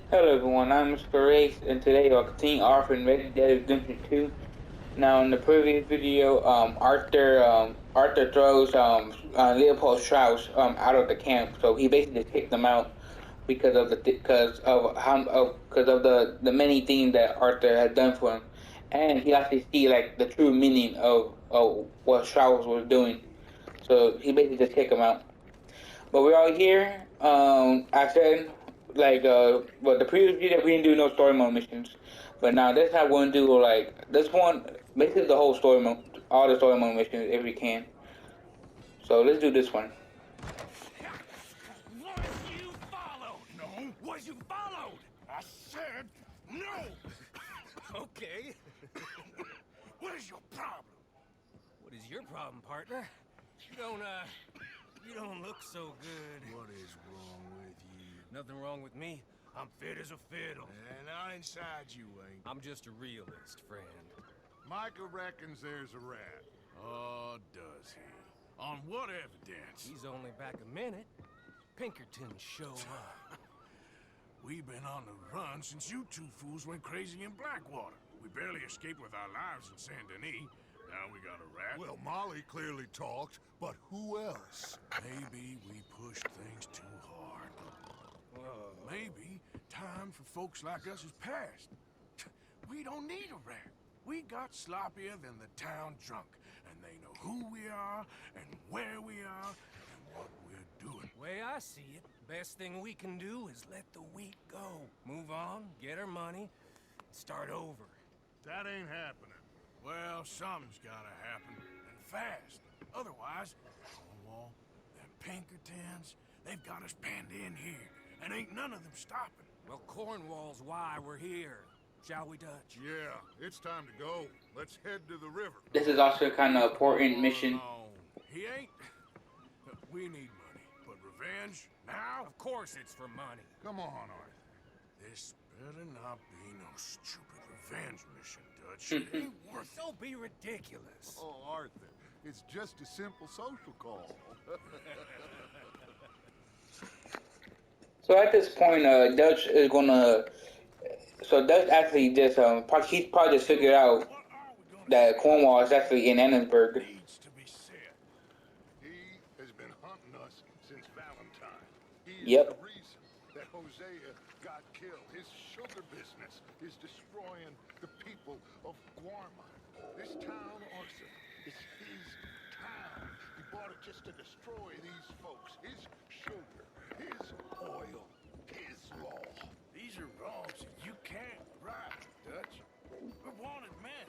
Hello everyone, I'm Mr. Race, and today I'll continue offering Red Dead Redemption 2. Now, in the previous video, Arthur throws Leopold Strauss out of the camp, so he basically just kicked him out because of the many things that Arthur had done for him, and he actually see like the true meaning of what Strauss was doing. So he basically just kicked him out. But we're all here. I said but the previous video we didn't do no story mode missions, but now this time we're gonna do like this one, basically the whole story mode, all the story mode missions if we can. So let's do this one. Was you followed? No. Was you followed? I said no. Okay. What is your problem? What is your problem, partner? You don't look so good. What is wrong with you? Nothing wrong with me. I'm fit as a fiddle. And not inside you ain't. I'm just a realist, friend. Micah reckons there's a rat. Oh, does he? On what evidence? He's only back a minute. Pinkerton showed up. We've been on the run since you two fools went crazy in Blackwater. We barely escaped with our lives in Saint Denis. Now we got a rat. Well, Molly clearly talked, but who else? Maybe we pushed things too hard. Maybe time for folks like us is past. We don't need a rat. We got sloppier than the town drunk, and they know who we are, and where we are, and what we're doing. Way I see it, best thing we can do is let the week go. Move on, get our money, start over. That ain't happening. Well, something's gotta happen, and fast. Otherwise, Cornwall, them Pinkertons, they've got us penned in here, and ain't none of them stopping. Well, Cornwall's why we're here. Shall we, Dutch? Yeah, it's time to go. Let's head to the river. This is also kind of important mission. No, he ain't. We need money, but revenge now? Of course it's for money. Come on, Arthur. This better not be no stupid revenge mission, Dutch. It ain't worth it. Don't be ridiculous. Oh, Arthur, it's just a simple social call. So at this point, Dutch is gonna. So Dutch actually just he's probably just figured out What are we gonna that Cornwall is actually in Annensburg. needs to be said? He has been hunting us since Valentine. He is Yep. the reason that Hosea got killed. His sugar business is destroying the people of Guarma. This town, Arthur, is his town. He bought it just to destroy these folks. His sugar, his oil, his law. These are wrongs that you can't right, Dutch. We're wanted men.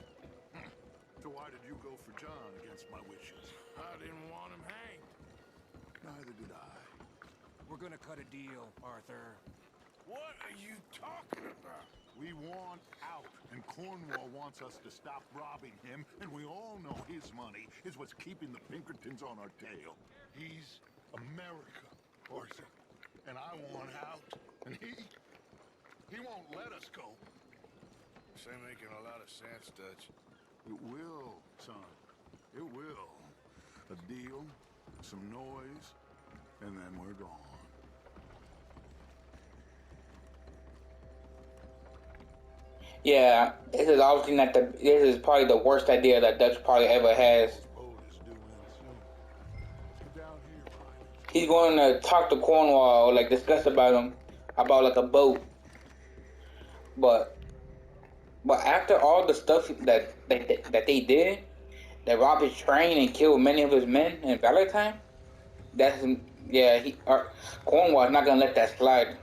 So why did you go for John against my wishes? I didn't want him hanged. Neither did I. We're gonna cut a deal, Arthur. What are you talking about? We want out, and Cornwall wants us to stop robbing him, and we all know his money is what's keeping the Pinkertons on our tail. He's America, Arthur, and I want out, and he won't let us go. This ain't making a lot of sense, Dutch. It will, son. It will. A deal, some noise, and then we're gone. Yeah, this is obviously not the. This is probably the worst idea that Dutch probably ever has. Boat is due in soon. Get down here, Mike. He's going to talk to Cornwall, like discuss about like a boat. But after all the stuff that they did, that robbed his train and killed many of his men in Valentine, that's Cornwall's not gonna let that slide.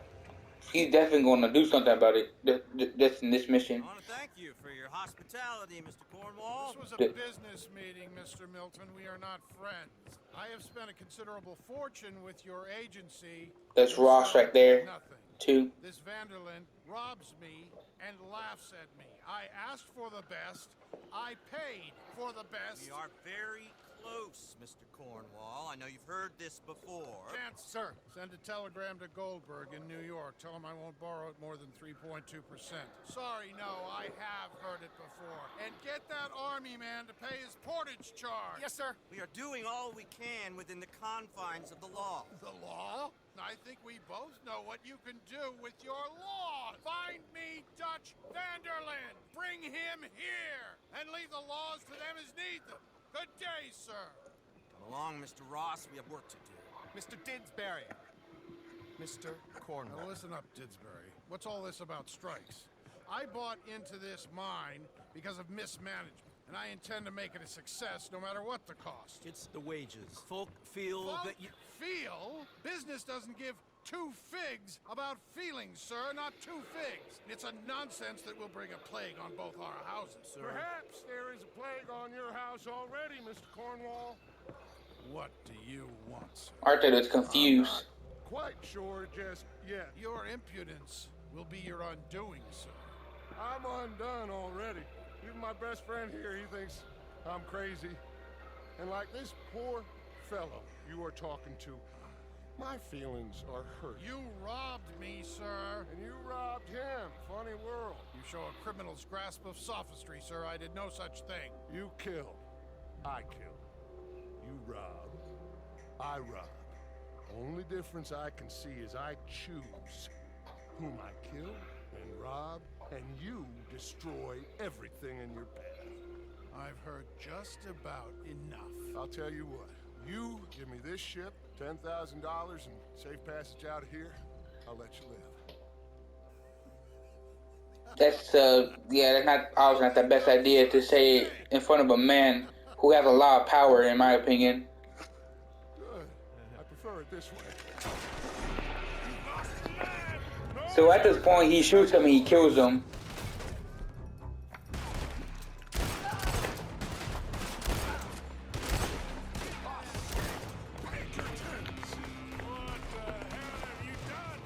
He's definitely gonna do something about it. This in this mission. I want to thank you for your hospitality, Mr. Cornwall. This was a The- business meeting, Mr. Milton. We are not friends. I have spent a considerable fortune with your agency. That's Ross right there. Nothing. Too. This Vanderlyn robs me and laughs at me. I asked for the best. I paid for the best. We are very close, Mr. Cornwall. I know you've heard this before. Can't, sir. Send a telegram to Goldberg in New York. Tell him I won't borrow it more than 3.2%. Sorry, no, I have heard it before. And get that army man to pay his portage charge. Yes, sir. We are doing all we can within the confines of the law. The law? I think we both know what you can do with your laws. coach, Vanderlyn. Bring him here and leave the laws to them as need them. Good day, sir. Come along, Mr. Ross. We have work to do. Mr. Didsbury. Mr. Cornwall. Now listen up, Didsbury. What's all this about strikes? I bought into this mine because of mismanagement, and I intend to make it a success no matter what the cost. It's the wages. Folk feel that you... Feel? Business doesn't give two figs about feelings, sir, not two figs. It's a nonsense that will bring a plague on both our houses, sir. Perhaps there is a plague on your house already, Mr. Cornwall. What do you want, sir? Arthur is confused. Quite sure just yet. Your impudence will be your undoing, sir. I'm undone already. Even my best friend here, he thinks I'm crazy. And like this poor fellow you are talking to, my feelings are hurt. You robbed me, sir. And you robbed him. Funny world. You show a criminal's grasp of sophistry, sir. I did no such thing. You killed. I killed. You robbed. I robbed. Only difference I can see is I choose whom I kill and rob, and you destroy everything in your path. I've heard just about enough. I'll tell you what. You give me this ship, $10,000, and safe passage out of here, I'll let you live. That's that's not always not the best idea to say in front of a man who has a lot of power, in my opinion. Good. I prefer it this way. So at this point, he shoots him and he kills him.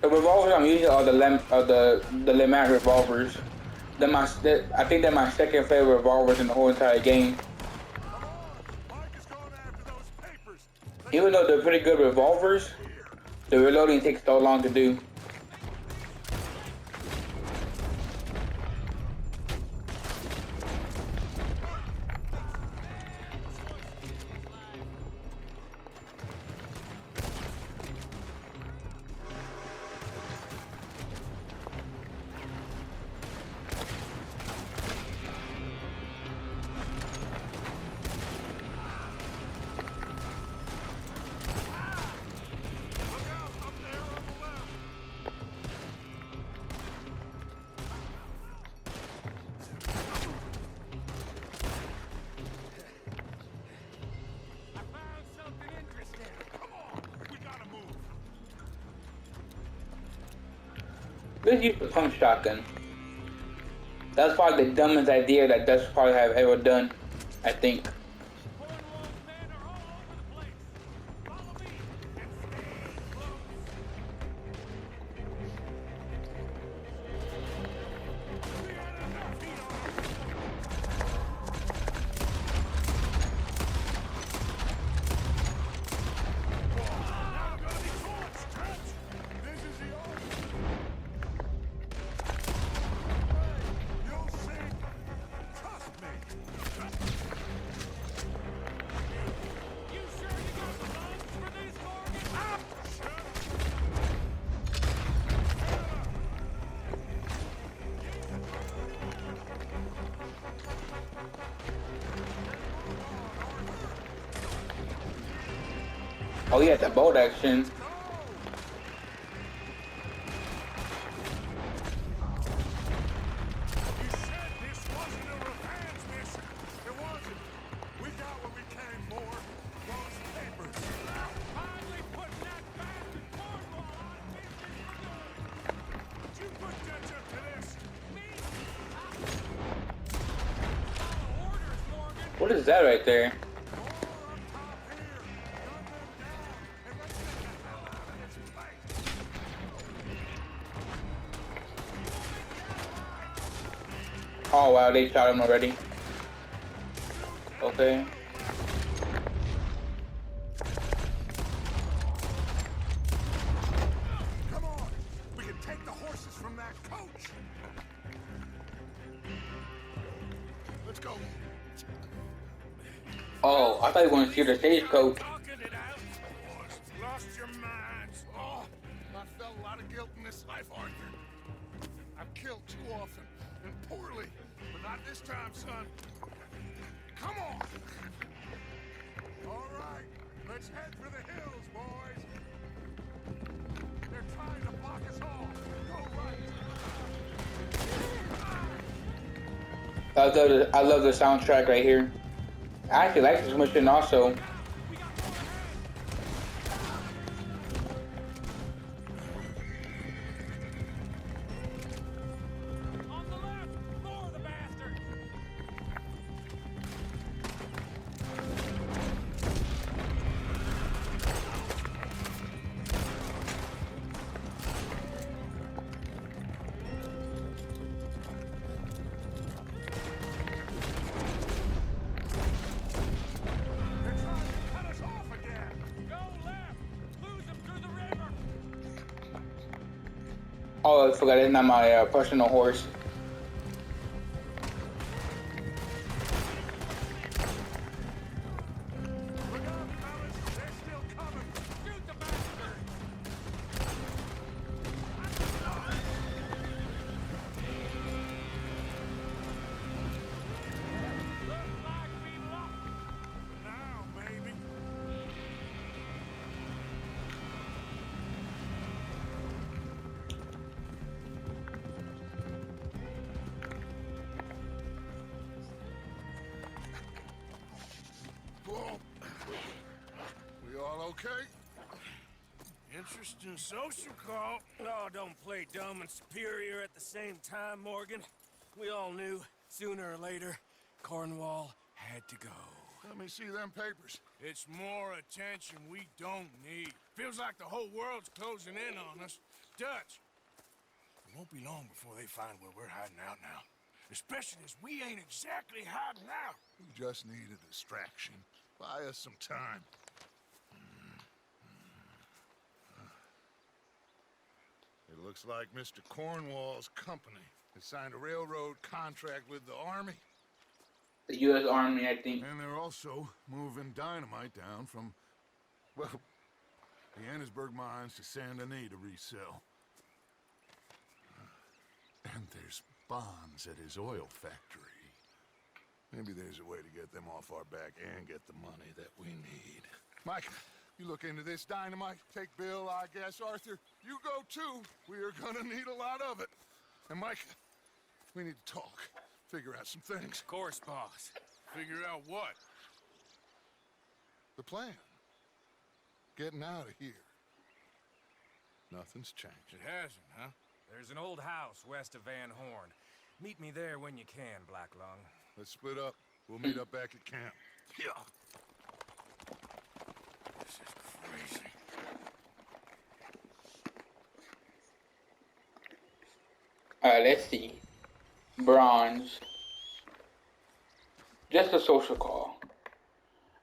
The revolvers I'm using are the Lemat revolvers. I think they're my second favorite revolvers in the whole entire game. Even though they're pretty good revolvers, the reloading takes so long to do. Let's use the pump shotgun. That's probably the dumbest idea that Dust probably have ever done, I think. Oh yeah, the bolt action. You said this wasn't a revenge mission. It wasn't. We got what we came for. Those papers. Finally putting that bastard Cornwall on business for good. Did you put ketchup to this? Me? Follow orders, Morgan. What is that right there? Oh wow, they shot him already. Okay. Come on! We can take the horses from that coach! Let's go. Oh, I thought you were going to see the stagecoach. Talking it out. Lost your minds. Oh, I felt a lot of guilt in this life, Arthur. I've killed too often. and poorly. But not this time, son. Come on! All right, let's head for the hills, boys. They're trying to block us off. Go right. I love the soundtrack right here. I actually like this mission also. On the left! More of the bastards! They're trying to cut us off again. Go left! Lose them through the river! Oh, I forgot it's not my personal horse. Look out, fellas. They're still coming. Shoot the bastards! Looks like we lost! Now, baby. Whoa. We all okay? Interesting social call. Oh, don't play dumb and superior at the same time, Morgan. We all knew, sooner or later, Cornwall had to go. Let me see them papers. It's more attention we don't need. Feels like the whole world's closing in on us. Dutch, it won't be long before they find where we're hiding out now. Especially as we ain't exactly hiding out. We just need a distraction. Buy us some time. It looks like Mr. Cornwall's company has signed a railroad contract with the Army. The U.S. Army, I think. And they're also moving dynamite down from, well, the Annesburg mines to Saint Denis to resell. And there's bonds at his oil factory. Maybe there's a way to get them off our back and get the money that we need. Mike, you look into this dynamite. Take Bill, I guess. Arthur, you go too. We are gonna need a lot of it. And Mike, we need to talk. Figure out some things. Of course, boss. Figure out what? The plan. Getting out of here. Nothing's changed. It hasn't, huh? There's an old house west of Van Horn. Meet me there when you can, Black Lung. Let's split up. We'll meet up back at camp. Yeah. This is crazy. Alright, let's see. Bronze. Just a social call.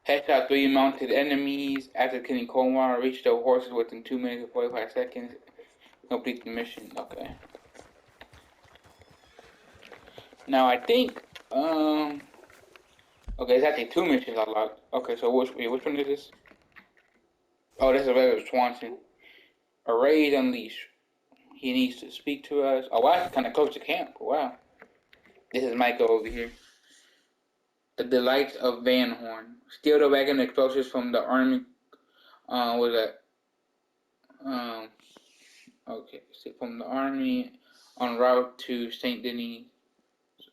Headshot 3 mounted enemies. After killing Cornwall, reach the horses within 2 minutes and 45 seconds. Complete the mission. Okay. Now I think, okay, it's actually 2 missions unlocked. Okay, so which one is this? Oh, this is Red Swanson. A raid unleashed. He needs to speak to us. Oh, wow, that's kind of close to camp. Wow. This is Michael over here. The delights of Van Horn. Steal the wagon explosives from the army. Was that? Okay, so from the army en route to Saint Denis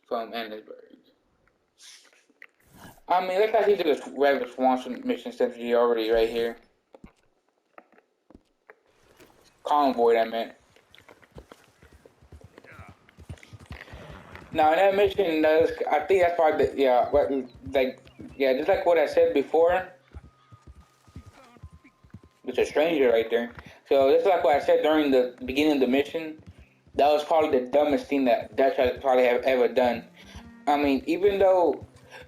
from Annesburg. I mean, let's actually do this regular Swanson mission since we already right here. Convoy, that meant. Now, in that mission, I think that's part of the, yeah, just like what I said before. It's a stranger right there. So, just like what I said during the beginning of the mission, that was probably the dumbest thing that Dutch has probably have ever done. I mean, even though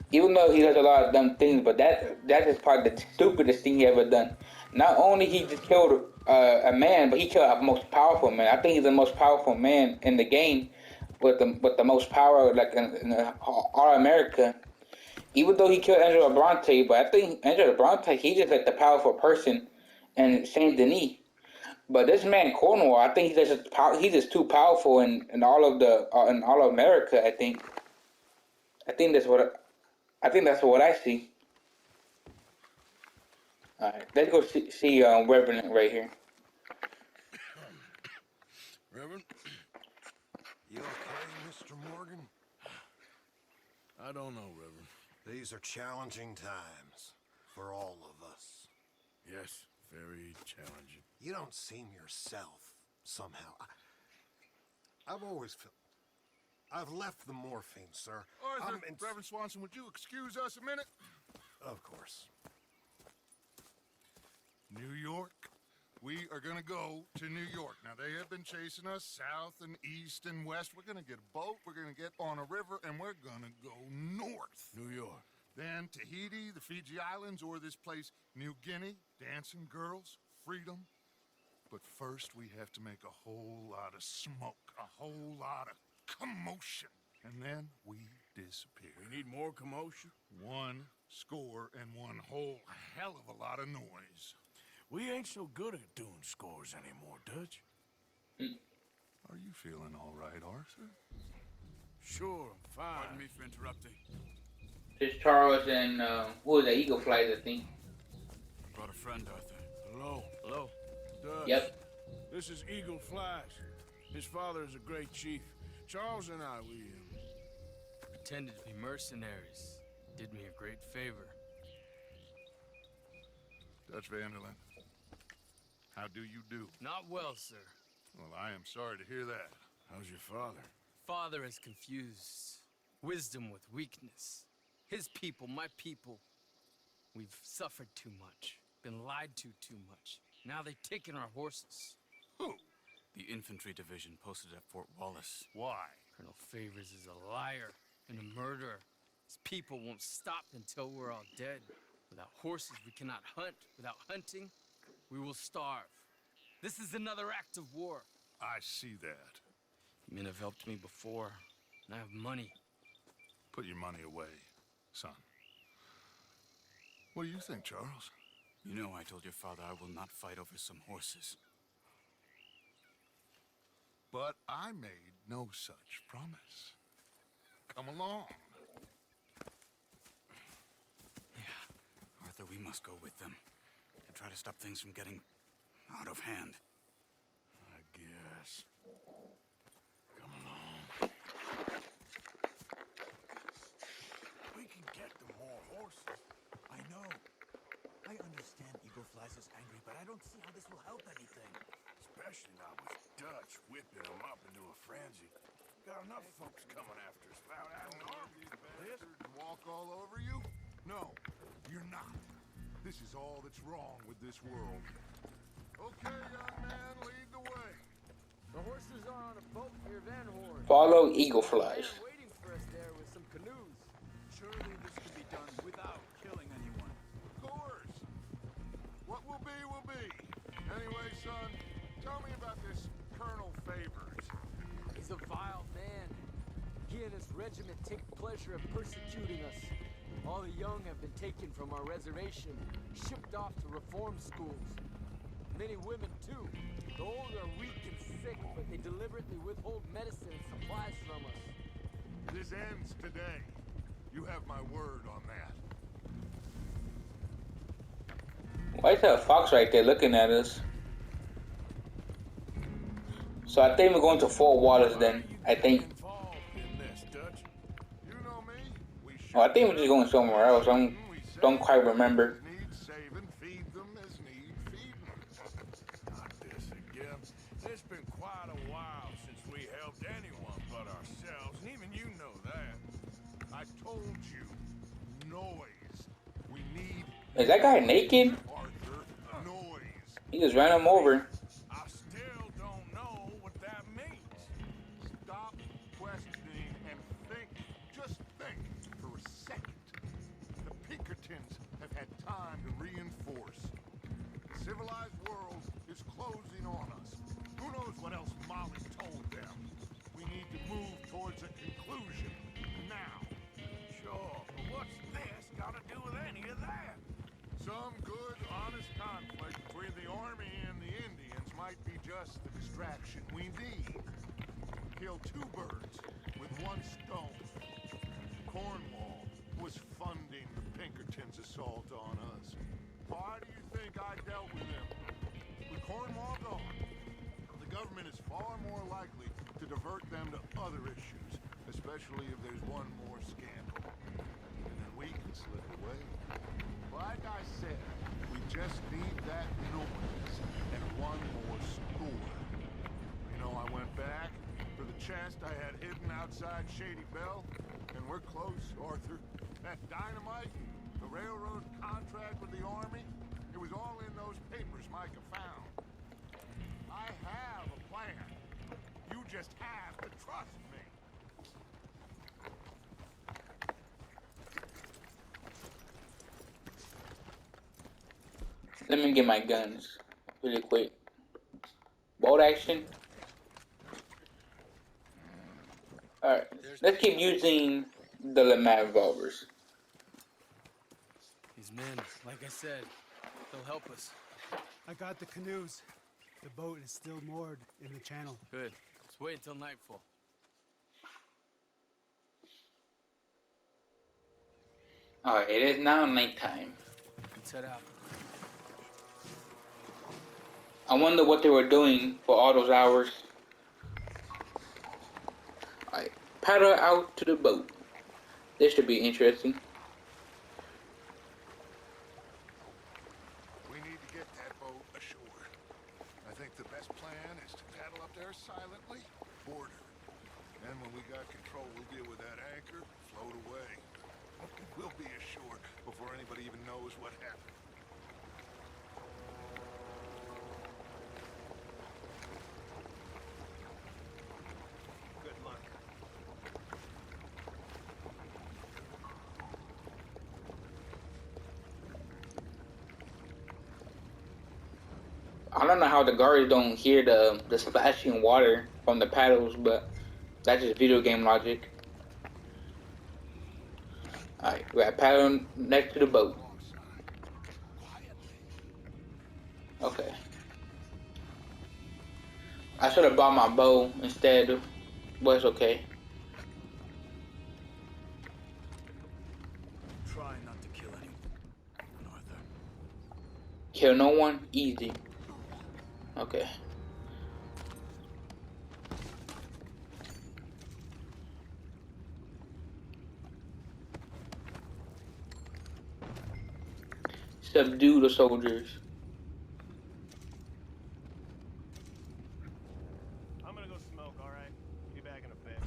he does a lot of dumb things, but that is probably the stupidest thing he ever done. Not only he just killed a man, but he killed a most powerful man. I think he's the most powerful man in the game, with the most power like in all America. Even though he killed Angela Bronte, but I think Angela Bronte, he's just like the powerful person in Saint Denis. But this man Cornwall, I think he's just too powerful in all of the in all of America. I think that's what I see. All right, let's go see Reverend right here. Reverend? You okay, Mr. Morgan? I don't know, Reverend. These are challenging times for all of us. Yes, very challenging. You don't seem yourself, somehow. I've always felt... I've left the morphine, sir. Arthur, Reverend Swanson, would you excuse us a minute? Of course. New York. We are gonna go to New York. Now, they have been chasing us south and east and west. We're gonna get a boat, we're gonna get on a river, and we're gonna go north. New York. Then Tahiti, the Fiji Islands, or this place, New Guinea, dancing girls, freedom. But first, we have to make a whole lot of smoke, a whole lot of commotion. And then we disappear. We need more commotion. One score and one whole hell of a lot of noise. We ain't so good at doing scores anymore, Dutch. Are you feeling all right, Arthur? Sure, I'm fine. Pardon me for interrupting. This Charles and who was that? Eagle Flies, I think. Brought a friend, Arthur. Hello. Hello. Dutch. Yep. This is Eagle Flash. His father is a great chief. Charles and I, we Pretended to be mercenaries. Did me a great favor. Dutch Vanderlyn, how do you do? Not well, sir. Well, I am sorry to hear that. How's your father? Father has confused wisdom with weakness. His people, my people. We've suffered too much. Been lied to too much. Now they've taken our horses. Who? The infantry division posted at Fort Wallace. Why? Colonel Favors is a liar and a murderer. His people won't stop until we're all dead. Without horses, we cannot hunt. Without hunting, we will starve. This is another act of war. I see that. Men have helped me before, and I have money. Put your money away, son. What do you think, Charles? You know I told your father I will not fight over some horses. But I made no such promise. Come along. Arthur, we must go with them and try to stop things from getting out of hand. I guess. Come along. We can get them more horses. I know. I understand Eagle Flies is angry, but I don't see how this will help anything. Especially not with Dutch whipping them up into a frenzy. Got enough folks coming after us without adding an army. This walk all over you? No, you're not. This is all that's wrong with this world. Okay, young man, lead the way. The horses are on a boat near Van Horn. Follow Eagle Flies. They're waiting for us there with some canoes. Surely this can be done without killing anyone. Of course. What will be, will be. Anyway, son, tell me about this Colonel Favors. He's a vile man. He and his regiment take pleasure in persecuting us. All the young have been taken from our reservation, shipped off to reform schools. Many women, too. The old are weak and sick, but they deliberately withhold medicine and supplies from us. This ends today. You have my word on that. Why is there a fox right there looking at us? So I think we're going to Fort Wallace then. I think. Involved in this, Dutch. You know me. We Oh, I think we're just going somewhere else. I don't quite remember. Need saving, feed them as need feeding. Not this again. It's been quite a while since we helped anyone but ourselves, and even you know that. I told you, noise. We need Is that guy naked? Arthur noise. He just ran him over. I still don't know what that means. Stop questioning and think. Just think for a second. The Pinkertons have had time to reinforce. The civilized world is closing on us. Who knows what else Molly told them? We need to move towards a conclusion now. Sure, but what's this got to do with any of that? Some good, honest conflict between the army and the Indians might just the distraction we need. Kill two birds with one stone. Cornwall was funding the Pinkertons' assault on us. Why do you think I dealt with them? With Cornwall gone, the government is far more likely to divert them to other issues, especially if there's one more scandal. And then we can slip away. Like I said, we just need that noise and one more score. You know, I went back for the chest I had hidden outside Shady Belle, and we're close, Arthur. That dynamite, the railroad contract with the Army, it was all in those papers Micah found. I have a plan. You just have to trust me. Let me get my guns really quick. Bolt action. Alright, let's keep using the LeMat revolvers. These men, like I said, they'll help us. I got the canoes. The boat is still moored in the channel. Good. Let's wait until nightfall. Alright, it is now nighttime. Let's head out. I wonder what they were doing for all those hours. Alright, paddle out to the boat. This should be interesting. We need to get that boat ashore. I think the best plan is to paddle up there silently, board her. Then when we got control, we'll deal with that anchor, float away. We'll be ashore before anybody even knows what happened. Good luck. I don't know how the guards don't hear the splashing water from the paddles, but that's just video game logic. Alright, we got paddle next to the boat. Okay. I should have brought my bow instead, but it's okay. Try not to kill anyone, Arthur. Kill no one? Easy. Okay. Subdue the soldiers. I'm gonna go smoke, alright? Be back in a bit.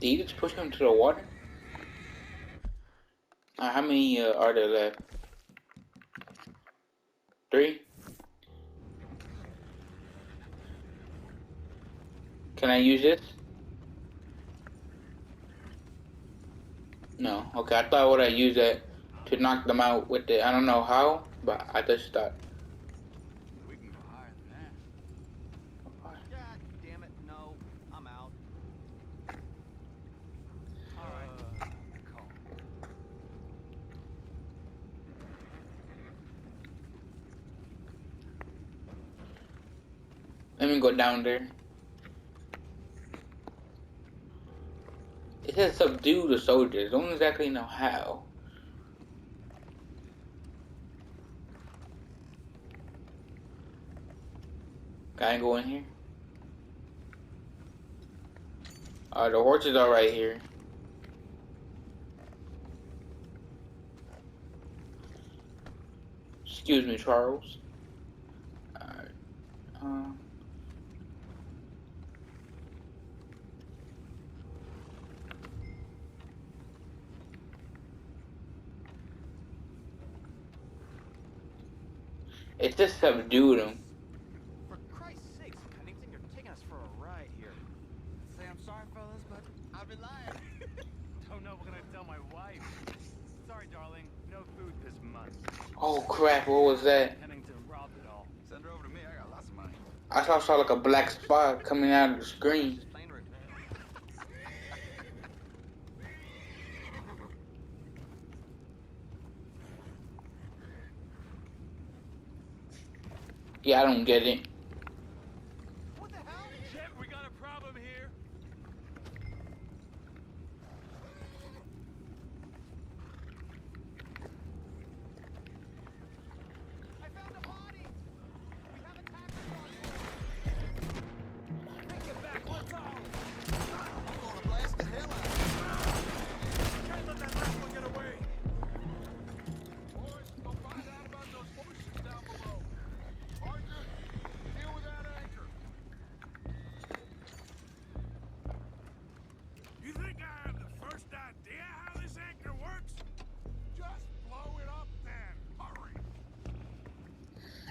Did you just push him to the water? How many are there left? 3? Can I use this? No. Okay, I thought I would have used that to knock them out with it. I don't know how, but I just thought. We can go higher than that. God damn it, no. I'm out. Alright. Call. Let me go down there. It says subdue the soldiers. Don't exactly know how. Can I go in here? The horses are right here. Excuse me, Charles. Alright. It just subdued him. For Christ's sakes, Pennington, you're taking us for a know what I tell my wife. Sorry, darling. No food this month. Oh crap! What was that? Intending to rob it all. Send her over to me. I got lots of money. I saw like a black spot coming out of the screen. Just plain revenge. Yeah, I don't get it. What the hell? Shit, we got a problem here. I found a body. We have attackers on board. Take it back. Let's all. I'm gonna blast the hell out of Can't let that last one get away. Boys, go find out about those horses down below. Arthur, deal with that anchor. You think I have the first idea how this anchor works? Just blow it up then. Hurry.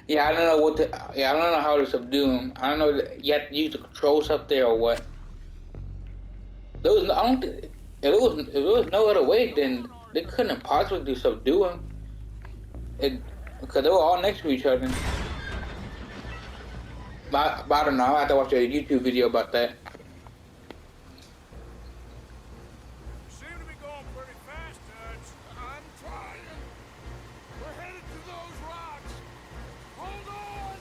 Yeah, I don't know what to. Yeah, I don't know how to subdue him. I don't know. You have to use the controls up there or what. There was. I don't. If it was no other way, then they couldn't possibly subdue him. Because they were all next to each other. But I don't know. I have to watch a YouTube video about that. You seem to be going pretty fast, Dutch. I'm trying. We're headed to those rocks. Hold on.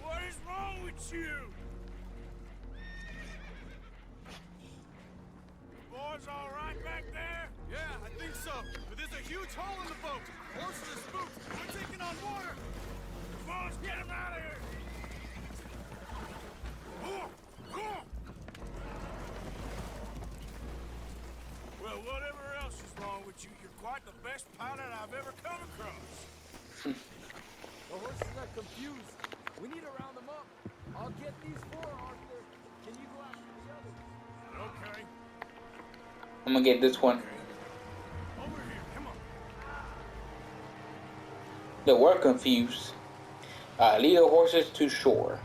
What is wrong with you? The boys all right back there? Yeah, I think so. But there's a huge hole in the boat. Horses are spooked. We're taking on water. Come on, let's get him out of here. Come on. Well, whatever else is wrong with you, you're quite the best pilot I've ever come across. The horses are confused. We need to round them up. I'll get these four, Arthur. Can you go after the others? Okay. I'm gonna get this one. Over here, come on. They were confused. Lead the horses to shore.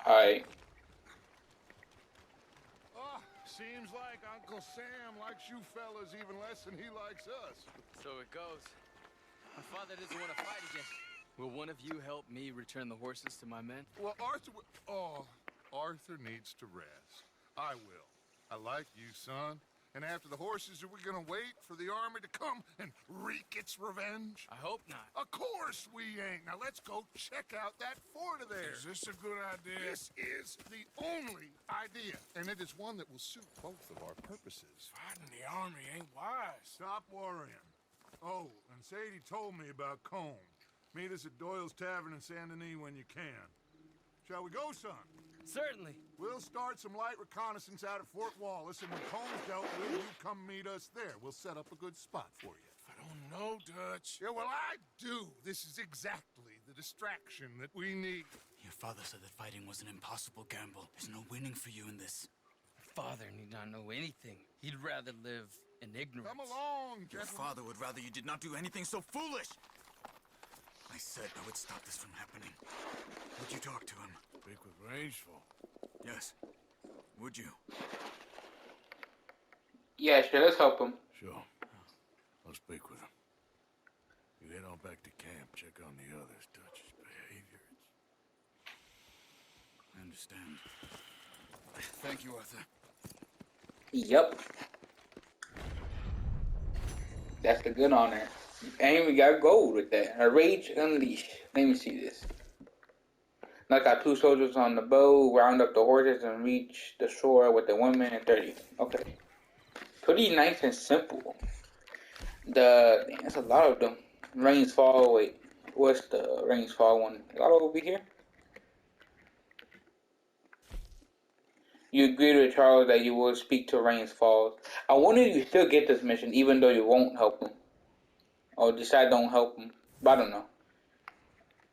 Alright. Oh, seems like Uncle Sam likes you fellas even less than he likes us. So it goes. My father doesn't want to fight again. Will one of you help me return the horses to my men? Well, Arthur needs to rest. I will. I like you, son. And after the horses, are we gonna wait for the army to come and wreak its revenge? I hope not. Of course we ain't. Now let's go check out that fort of Is theirs. this a good idea? This is the only idea, and it is one that will suit both of our purposes. Fighting the army ain't wise. Stop worrying. Oh, and Sadie told me about Combe. Meet us at Doyle's Tavern in Saint Denis when you can. Shall we go, son? Certainly. We'll start some light reconnaissance out at Fort Wallace, and when Combs dealt with, you come meet us there. We'll set up a good spot for you. I don't know, Dutch. Yeah, well, I do. This is exactly the distraction that we need. Your father said that fighting was an impossible gamble. There's no winning for you in this. Father need not know anything. He'd rather live in ignorance. Come along, Your gentlemen. father would rather you did not do anything so foolish. I said I would stop this from happening. Would you talk to him? Speak with Rangeful. Yes. Would you? Yeah, sure. Let's help him. Sure. I'll speak with him. You head on back to camp. Check on the others. Dutch's behavior. I understand. Thank you, Arthur. Yep, that's the good on there. And we got gold with that. A Rage Unleashed. Let me see this. Knock out 2 soldiers on the bow, round up the horses, and reach the shore with the women and 30. Okay. Pretty nice and simple. That's a lot of them. Rains Fall, wait. What's the Rains Fall one? A lot over here? You agreed with Charles that you will speak to Rains Falls. I wonder if you still get this mission even though you won't help him. Or decide don't help him. But I don't know.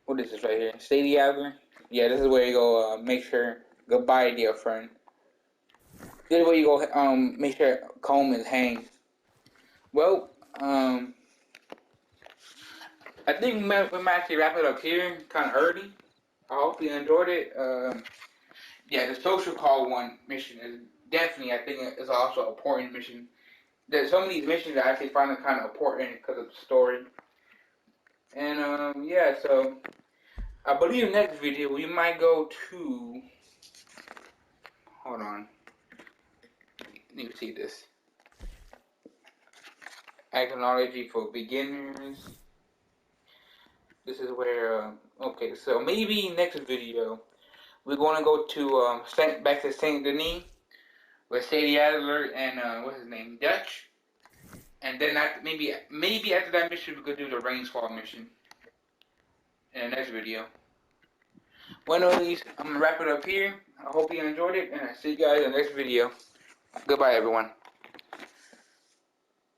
What is this right here? Sadie Adler? Yeah, this is where you go make sure goodbye, dear friend. This is where you go make sure Comb is hanged. Well, I think we might actually wrap it up here, kind of early. I hope you enjoyed it. Yeah, the social call one mission is definitely, I think, is also an important mission. There's some of these missions I actually find it kind of important because of the story. And yeah, so I believe next video we might go to. Hold on, let me see this. Iconology for beginners. This is where. Okay, so maybe next video we're gonna go to back to Saint Denis with Sadie Adler and what's his name, Dutch. And then maybe after that mission we could do the Rainsfall mission in the next video. Well, at least I'm gonna wrap it up here. I hope you enjoyed it, and I see you guys in the next video. Goodbye, everyone.